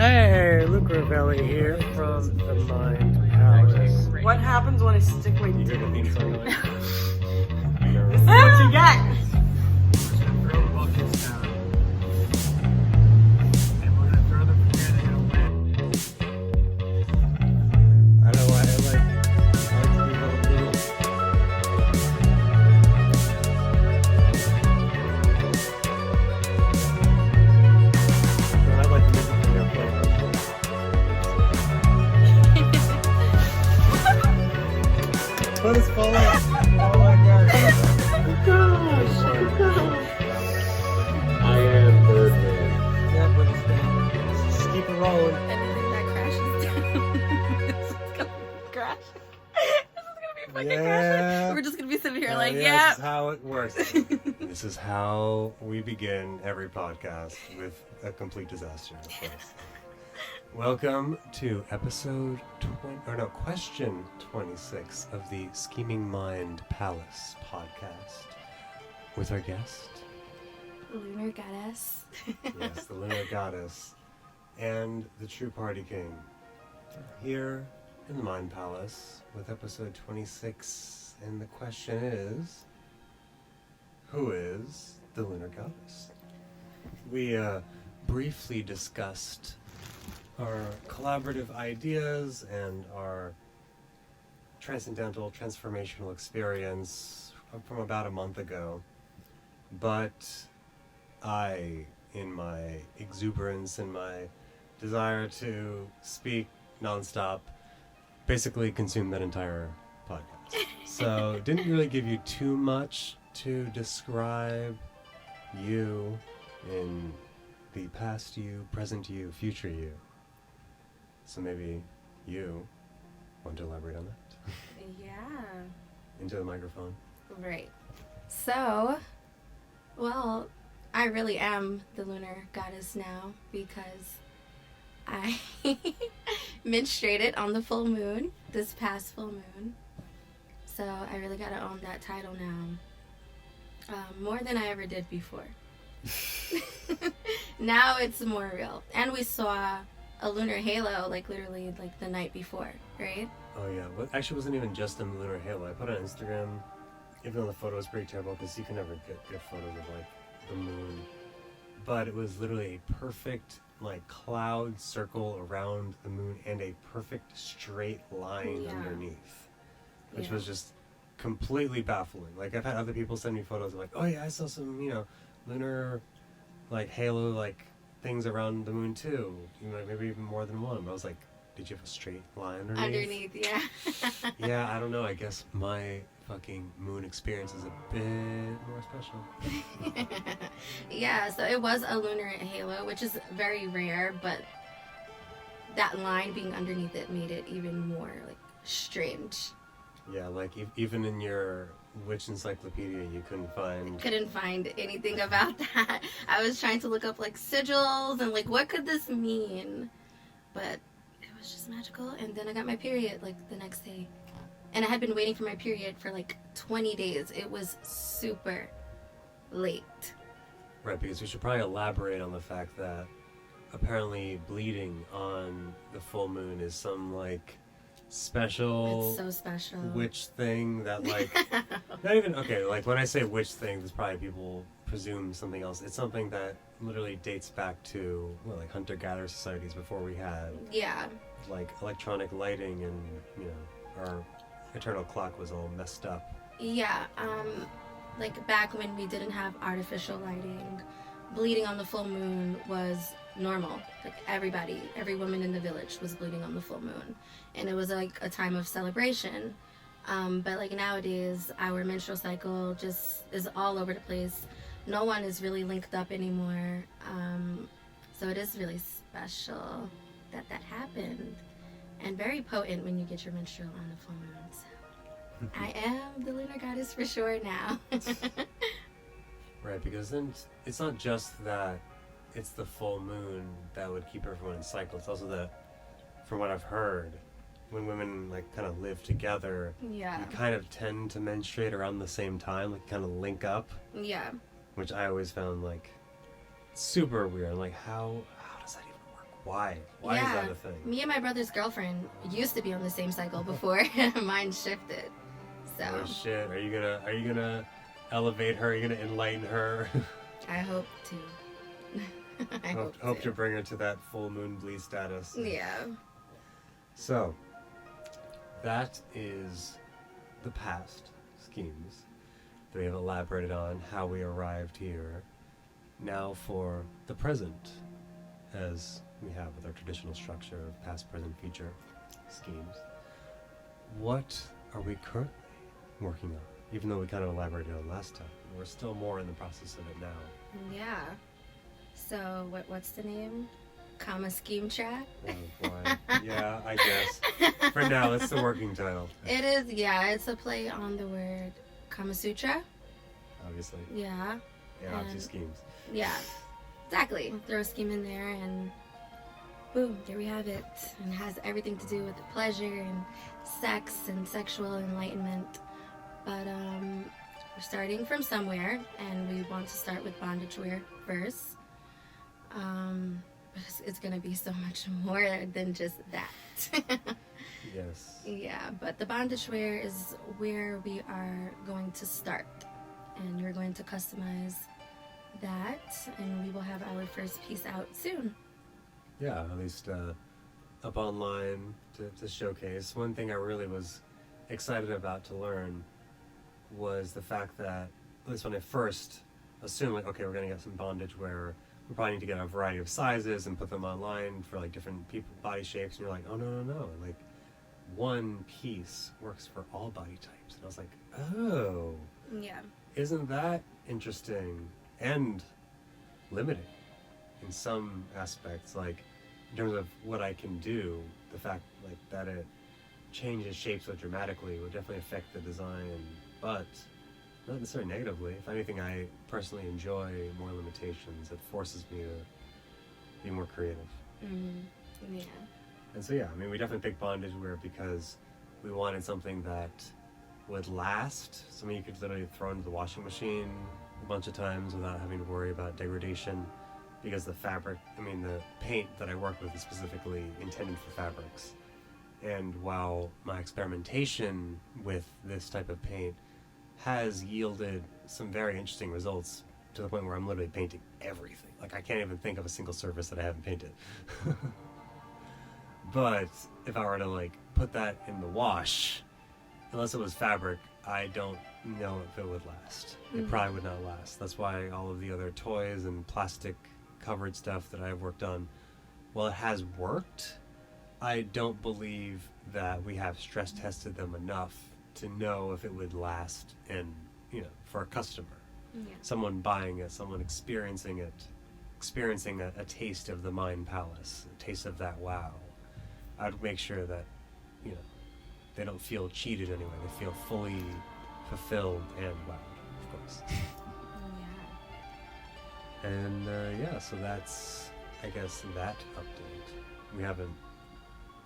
Hey, Luke Ravelli here from the Mind Palace. What happens when I stick my You dick? hear the theme song going? This is what you get. Throw buckets down. And we're gonna throw them in here and they're gonna land. I don't know why I like to do little I like the music when you're playing. What is falling? Oh my god. I am Birdman. Yeah, but it's down. Just keep it rolling. Anything that crashes down, this is gonna crash. This is gonna be fucking crashing. We're just gonna be sitting here like, This yeah. is how it works. This is how we begin every podcast, with a complete disaster, of course. Welcome to episode question 26 of the Scheming Mind Palace podcast with our guest, Lunar GoddAss. yes, the Lunar Goddess, and the True Party King, here in the Mind Palace with episode 26, and the question is, who is the Lunar Goddess? We briefly discussed our collaborative ideas and our transcendental transformational experience from about a month ago, but I, in my exuberance and my desire to speak nonstop, basically consumed that entire podcast. So didn't really give you too much to describe you in the past you, present you, future you. So maybe you want to elaborate on that? Yeah. Into the microphone. Right. So, well, I really am the Lunar Goddess now because I menstruated on the full moon, this past full moon. So I really gotta own that title now. More than I ever did before. Now it's more real. And we saw a lunar halo, like literally like the night before, right? Oh yeah, well, actually it wasn't even just a lunar halo. I put it on Instagram, even though the photo was pretty terrible because you can never get good photos of like the moon. But it was literally a perfect like cloud circle around the moon and a perfect straight line underneath, which was just completely baffling. Like I've had other people send me photos of like, oh yeah, I saw some, lunar like halo like things around the moon too. Maybe even more than one. But I was like, did you have a straight line underneath? Yeah. Yeah, I don't know. I guess my fucking moon experience is a bit more special. Yeah, so it was a lunar halo, which is very rare, but that line being underneath it made it even more like strange. Yeah, like even in your witch encyclopedia, you couldn't find anything about that. I was trying to look up like sigils and like what could this mean, but it was just magical. And then I got my period like the next day, and I had been waiting for my period for like 20 days. It was super late. Right, because we should probably elaborate on the fact that apparently bleeding on the full moon is some like special, it's so special witch thing that like not even okay, like when I say witch thing, there's probably people presume something else. It's something that literally dates back to like hunter-gatherer societies before we had like electronic lighting and our eternal clock was all messed up. Like back when we didn't have artificial lighting, bleeding on the full moon was normal. Like every woman in the village was bleeding on the full moon, and it was like a time of celebration. But like nowadays, our menstrual cycle just is all over the place. No one is really linked up anymore. So it is really special that happened, and very potent when you get your menstrual on the full moon. So I am the Lunar Goddess for sure now. Right, because then it's not just that it's the full moon that would keep everyone in cycle. It's also that, from what I've heard, when women like kind of live together, you kind of tend to menstruate around the same time, like kind of link up. Which I always found like super weird. Like how does that even work? Why? Why is that a thing? Me and my brother's girlfriend used to be on the same cycle before mine shifted. So. Oh shit! Are you gonna elevate her? Are you gonna enlighten her? I hope to. I hope to bring her to that full moon bleed status. Yeah. So, that is the past schemes that we have elaborated on, how we arrived here. Now for the present, as we have with our traditional structure of past, present, future schemes. What are we currently working on? Even though we kind of elaborated on last time, we're still more in the process of it now. Yeah. So what's the name? Comma scheme track? Oh boy. Yeah, I guess. For now, it's the working title. It is, yeah. It's a play on the word Kama Sutra. Obviously. Yeah. Yeah, obviously schemes. Yeah. Exactly. Throw a scheme in there and boom, there we have it. And it has everything to do with pleasure and sex and sexual enlightenment. But we're starting from somewhere, and we want to start with bondage wear first. It's going to be so much more than just that. Yes. Yeah, but the bondage wear is where we are going to start. And we're going to customize that, and we will have our first piece out soon. Yeah, at least up online to showcase. One thing I really was excited about to learn was the fact that, at least when I first assumed, like, okay, we're going to get some bondage wear, we probably need to get a variety of sizes and put them online for like different people, body shapes, and you're like, oh no, like one piece works for all body types. And I was like, oh, Yeah. isn't that interesting and limiting in some aspects? Like in terms of what I can do, the fact like that it changes shape so dramatically would definitely affect the design, but not necessarily negatively. If anything, I personally enjoy more limitations. It forces me to be more creative. Mm-hmm. Yeah. And so yeah, I mean, we definitely picked bondage wear because we wanted something that would last, something you could literally throw into the washing machine a bunch of times without having to worry about degradation, because the paint that I work with is specifically intended for fabrics. And while my experimentation with this type of paint has yielded some very interesting results, to the point where I'm literally painting everything. Like, I can't even think of a single surface that I haven't painted. But if I were to like put that in the wash, unless it was fabric, I don't know if it would last. It probably would not last. That's why all of the other toys and plastic covered stuff that I've worked on, while it has worked, I don't believe that we have stress tested them enough to know if it would last and, for a customer. Yeah. Someone buying it, someone experiencing a taste of the mind palace, a taste of that wow. I'd make sure that, they don't feel cheated anyway. They feel fully fulfilled and wowed, of course. Yeah. And so that's, I guess, that update. We haven't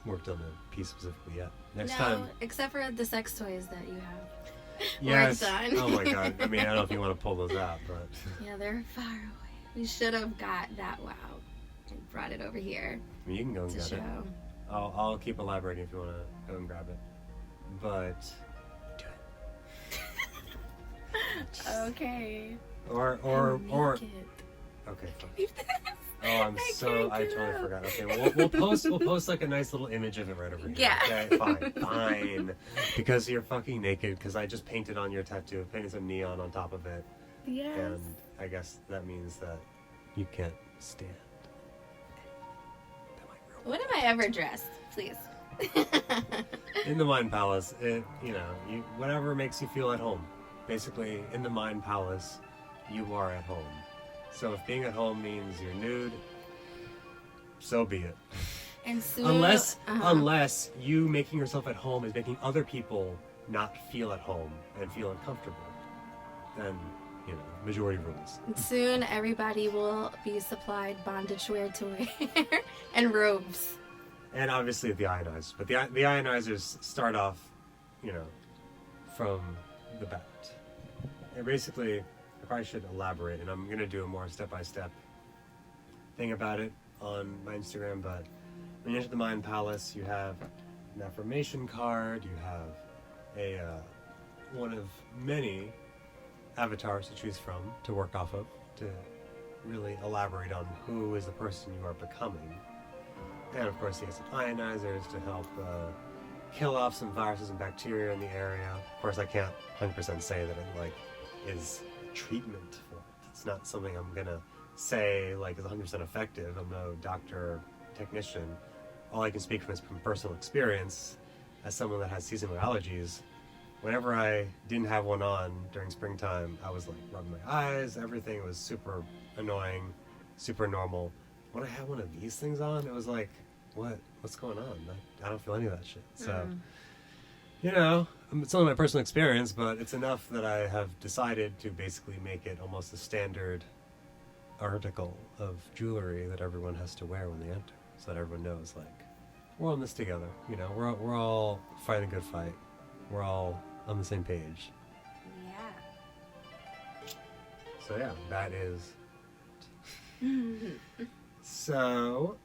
worked on the piece specifically yet. Next time. Except for the sex toys that you have. Yes. Worked on. Oh my god. I mean, I don't know if you want to pull those out, but. Yeah, they're far away. We should have got that wow and brought it over here. I mean, you can go and to get show. it. I'll keep elaborating if you want to go and grab it. But do it. Okay. Or okay, fine. Oh, I totally forgot. Okay, well, we'll post like a nice little image of it right over here. Yeah. Okay, fine. Because you're fucking naked, because I just painted on your tattoo, painted some neon on top of it. Yes. And I guess that means that you can't stand. When am I ever dressed? Please. In the Mind Palace, whatever makes you feel at home. Basically, in the Mind Palace, you are at home. So if being at home means you're nude, so be it. And soon, unless you making yourself at home is making other people not feel at home and feel uncomfortable, then majority rules. Soon everybody will be supplied bondage wear to wear and robes. And obviously the ionizers, but the ionizers start off, from the bat. And basically, I probably should elaborate, and I'm going to do a more step-by-step thing about it. on my Instagram, but when you enter the Mind Palace, you have an affirmation card, you have a one of many avatars to choose from, to work off of, to really elaborate on who is the person you are becoming. And of course, you have some ionizers to help kill off some viruses and bacteria in the area. Of course, I can't 100% say that it is treatment for it. It's not something I'm gonna say is 100% effective. I'm no doctor or technician. All I can speak from is from personal experience as someone that has seasonal allergies. Whenever I didn't have one on during springtime, I was rubbing my eyes, everything was super annoying, super normal. When I had one of these things on, it was what's going on? I don't feel any of that shit. So, it's only my personal experience, but it's enough that I have decided to basically make it almost a standard article of jewelry that everyone has to wear when they enter, so that everyone knows, we're on this together. We're all fighting a good fight. We're all on the same page. Yeah. So yeah, that is. So,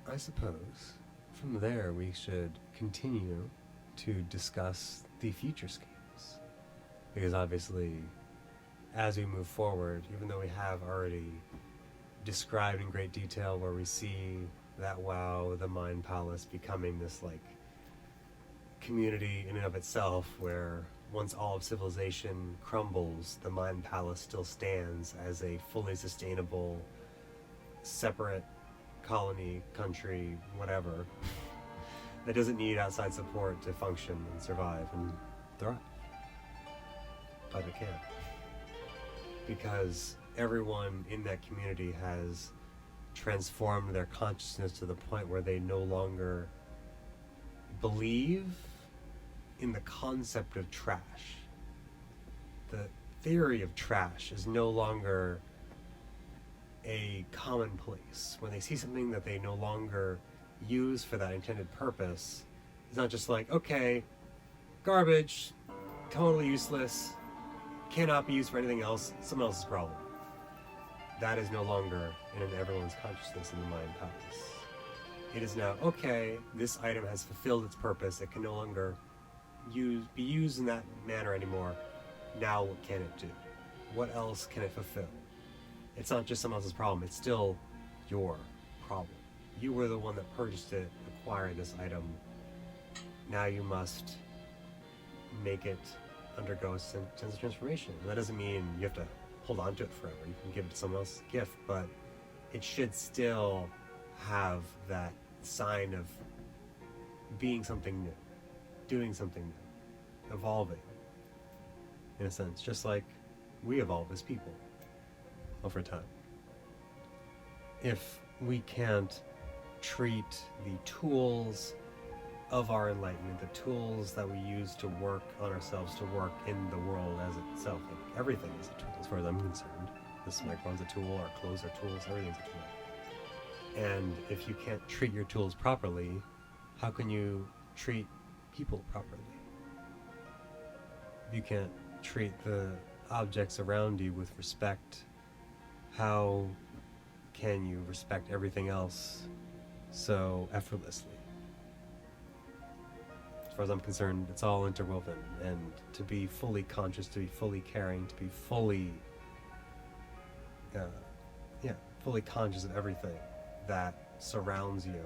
I suppose from there we should continue to discuss the future schemes, because obviously, as we move forward, even though we have already described in great detail where we see that the Mind Palace becoming this community in and of itself, where once all of civilization crumbles, the Mind Palace still stands as a fully sustainable, separate colony, country, whatever, that doesn't need outside support to function and survive and thrive. But it can. Because everyone in that community has transformed their consciousness to the point where they no longer believe in the concept of trash. The theory of trash is no longer a commonplace. When they see something that they no longer use for that intended purpose, it's not just okay, garbage, totally useless, cannot be used for anything else, someone else's problem. That is no longer in everyone's consciousness in the Mind Palace. It is now, okay, this item has fulfilled its purpose, it can no longer be used in that manner anymore. Now what can it do? What else can it fulfill? It's not just someone else's problem, it's still your problem. You were the one that purchased it, acquired this item. Now you must make it undergo a sense of transformation. And that doesn't mean you have to hold on to it forever. You can give it to someone else's gift, but it should still have that sign of being something new, doing something new, evolving, in a sense, just like we evolve as people over time. If we can't treat the tools of our enlightenment, the tools that we use to work on ourselves, to work in the world as itself, everything is a tool as far as I'm concerned. This microphone's a tool, our clothes are tools, everything's a tool. And if you can't treat your tools properly, how can you treat people properly? If you can't treat the objects around you with respect, how can you respect everything else so effortlessly? As far as I'm concerned, it's all interwoven, and to be fully conscious, to be fully caring, to be fully fully conscious of everything that surrounds you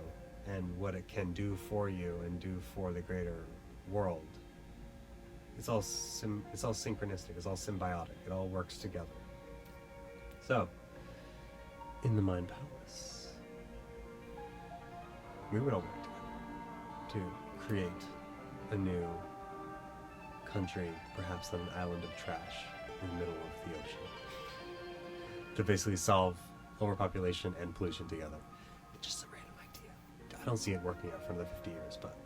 and what it can do for you and do for the greater world. It's all synchronistic, it's all symbiotic, it all works together. So, in the Mind Palace, we would all work together to create a new country, perhaps on an island of trash in the middle of the ocean, to basically solve overpopulation and pollution together. It's just a random idea. I don't see it working out for another 50 years, but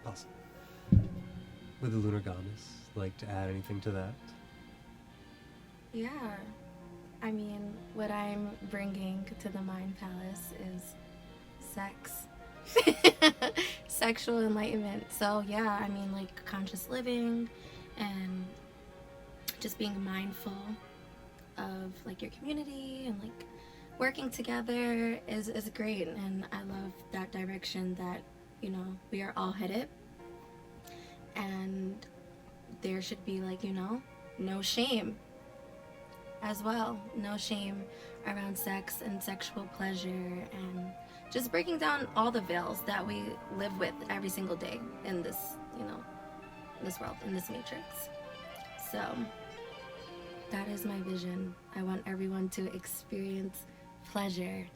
possible. Would the Lunar Goddess like to add anything to that? Yeah. I mean, what I'm bringing to the Mind Palace is sex. Sexual enlightenment. So yeah, I mean, conscious living and just being mindful of your community and working together is great, and I love that direction that, you know, we are all headed. And there should be, like, you know, no shame as well. No shame around sex and sexual pleasure, and just breaking down all the veils that we live with every single day in this, you know, in this world, in this matrix. So that is my vision. I want everyone to experience pleasure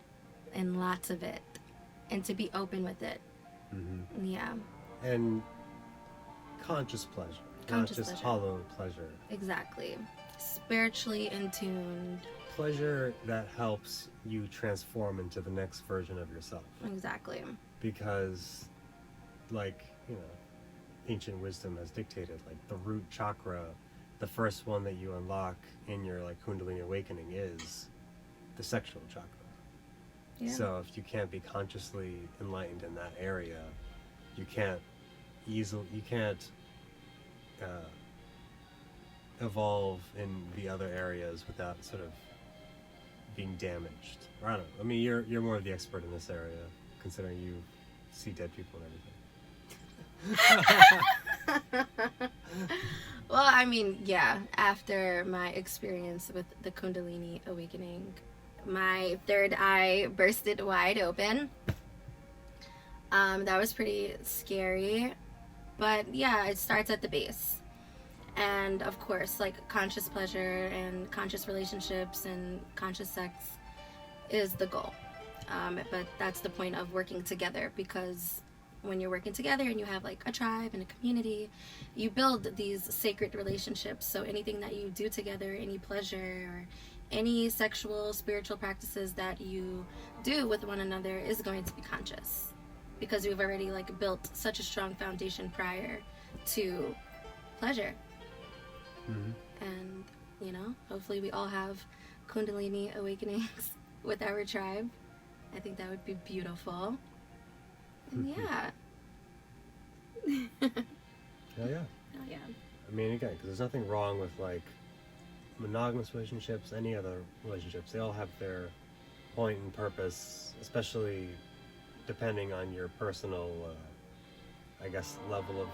and lots of it, and to be open with it. Mm-hmm. Yeah. And conscious pleasure, Conscious not just pleasure. hollow pleasure. Exactly. Spiritually in tuned. Pleasure that helps you transform into the next version of yourself. Exactly. Because, like, you know, ancient wisdom has dictated, like, the root chakra, the first one that you unlock in your, like, Kundalini awakening is the sexual chakra. Yeah. So if you can't be consciously enlightened in that area, you can't evolve in the other areas without sort of being damaged. Or I don't know. I mean, you're more of the expert in this area, considering you see dead people and everything. Well, I mean, yeah, after my experience with the Kundalini awakening, my third eye bursted wide open. That was pretty scary. But yeah, it starts at the base. And of course, like, conscious pleasure and conscious relationships and conscious sex is the goal. But that's the point of working together, because when you're working together and you have, like, a tribe and a community, you build these sacred relationships. So anything that you do together, any pleasure or any sexual, spiritual practices that you do with one another is going to be conscious, because you've already, like, built such a strong foundation prior to pleasure. Mm-hmm. And, you know, hopefully we all have Kundalini awakenings with our tribe. I think that would be beautiful. And yeah. Yeah, yeah. Oh, yeah. I mean, again, because there's nothing wrong with, like, monogamous relationships, any other relationships. They all have their point and purpose, especially depending on your personal, I guess, level of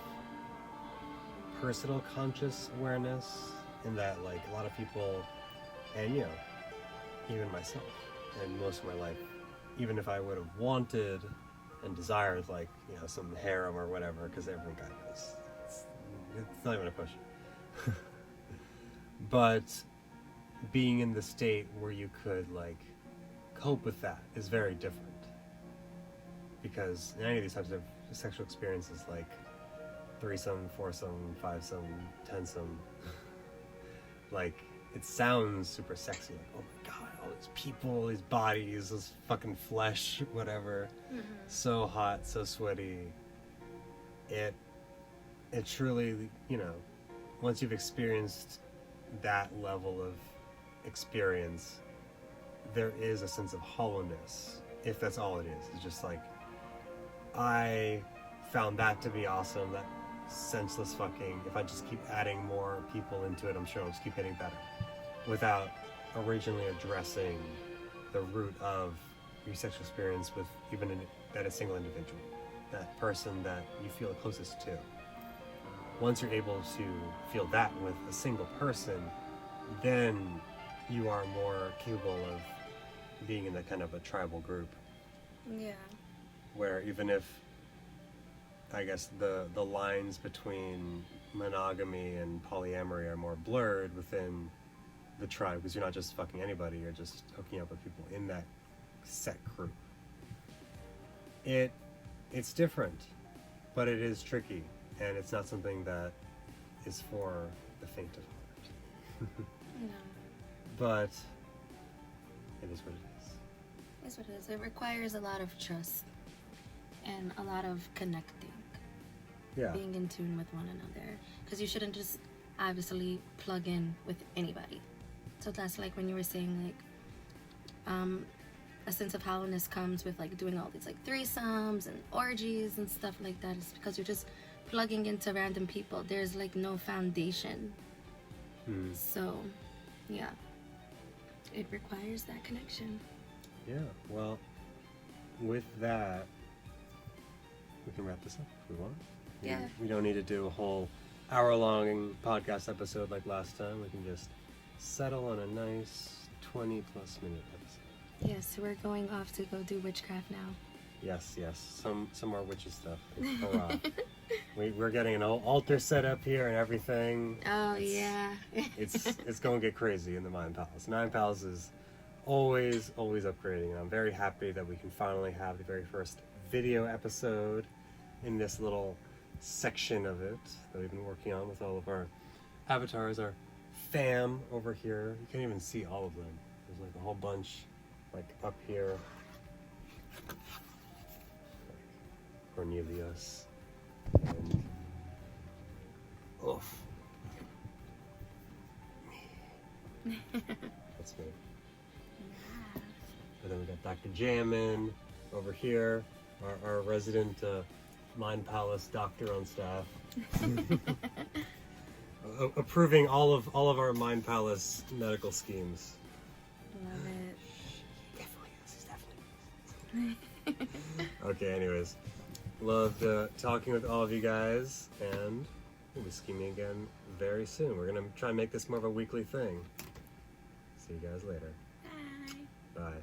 personal conscious awareness. In that, like, a lot of people, and, you know, even myself, and most of my life, even if I would have wanted and desired, like, you know, some harem or whatever, because everyone got this. It's not even a question. But being in the state where you could, like, cope with that is very different. Because in any of these types of sexual experiences, like threesome, foursome, fivesome, tensome, like, it sounds super sexy. Like, oh my god, all these people, these bodies, this fucking flesh, whatever. Mm-hmm. So hot, so sweaty. It truly, you know, once you've experienced that level of experience, there is a sense of hollowness, if that's all it is. It's just like, I found that to be awesome, that senseless fucking, if I just keep adding more people into it, I'm sure I'll just keep getting better, without originally addressing the root of your sexual experience with even that a single individual, that person that you feel the closest to. Once you're able to feel that with a single person, then you are more capable of being in that kind of a tribal group. Yeah. Where even if, I guess, the lines between monogamy and polyamory are more blurred within the tribe, because you're not just fucking anybody, you're just hooking up with people in that set group. It's different, but it is tricky, and it's not something that is for the faint of heart. No. But it is what it is. That's what it is. It requires a lot of trust and a lot of connecting. Yeah. Being in tune with one another. Because you shouldn't just obviously plug in with anybody. So that's like when you were saying, like, a sense of hollowness comes with, like, doing all these, like, threesomes and orgies and stuff like that. It's because you're just plugging into random people. There's, like, no foundation. So, yeah. It requires that connection. Yeah, well, with that, we can wrap this up if we want. Yeah. We don't need to do a whole hour-long podcast episode like last time. We can just settle on a nice 20-plus minute episode. Yeah, so we're going off to go do witchcraft now. Yes, some more witchy stuff. Hurrah. We're getting an altar set up here and everything. Oh, yeah. It's going to get crazy in the Mind Palace. Mind Palace is always upgrading, and I'm very happy that we can finally have the very first video episode in this little section of it that we've been working on with all of our avatars, our fam over here. You can't even see all of them. There's like a whole bunch like up here. Cornelius and oof. That's me. And then we got Dr. Jammin over here, our resident Mind Palace doctor on staff, approving all of our Mind Palace medical schemes. Love it. Definitely is. Okay, anyways, loved talking with all of you guys, and we'll be scheming again very soon. We're gonna try and make this more of a weekly thing. See you guys later. Bye. Bye.